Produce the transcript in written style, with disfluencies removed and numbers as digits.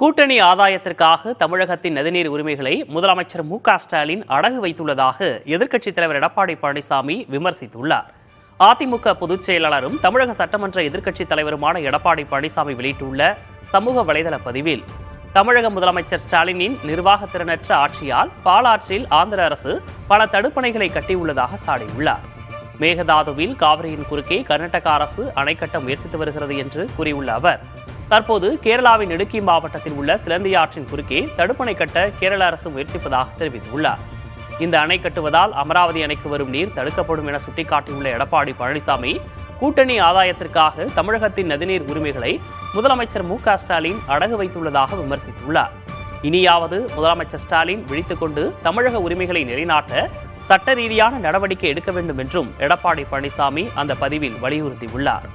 கூட்டணி ஆதாயத்திற்காக தமிழகத்தின் நதிநீர் உரிமைகளை முதலமைச்சர் மு.க.ஸ்டாலின் அடகு வைத்துள்ளதாக எதிர்க்கட்சித் தலைவர் எடப்பாடி பழனிசாமி விமர்சித்துள்ளார். அதிமுக பொதுச் செயலாளரும் தமிழக சட்டமன்ற எதிர்க்கட்சித் தலைவருமான எடப்பாடி பழனிசாமி வெளியிட்டுள்ள சமூக வலைதள பதிவில், தமிழக முதலமைச்சர் ஸ்டாலினின் நிர்வாக திறனற்ற ஆட்சியால் பாலாற்றில் ஆந்திர அரசு பல தடுப்பணைகளை கட்டியுள்ளதாக சாடியுள்ளார். மேகதாதுவில் காவிரியின் குறுக்கே கர்நாடக அரசு அணை கட்ட முயற்சித்து வருகிறது என்று கூறியுள்ள அவர், தற்போது கேரளாவின் இடுக்கி மாவட்டத்தில் உள்ள சிலந்தி ஆற்றின் குறுக்கே தடுப்பணை கட்ட கேரள அரசு முயற்சிப்பதாக தெரிவித்துள்ளார். இந்த அணை கட்டுவதால் அமராவதி அணைக்கு வரும் நீர் தடுக்கப்படும் என சுட்டிக்காட்டியுள்ள எடப்பாடி பழனிசாமி, கூட்டணி ஆதாயத்திற்காக தமிழகத்தின் நதிநீர் உரிமைகளை முதலமைச்சர் மு.க.ஸ்டாலின் அடகு வைத்துள்ளதாக விமர்சித்துள்ளார். இனியாவது முதலமைச்சர் ஸ்டாலின் விழித்துக் கொண்டு தமிழக உரிமைகளை நிலைநாட்ட சட்ட ரீதியான நடவடிக்கை எடுக்க வேண்டும் என்றும் எடப்பாடி பழனிசாமி அந்த பதிவில் வலியுறுத்தியுள்ளார்.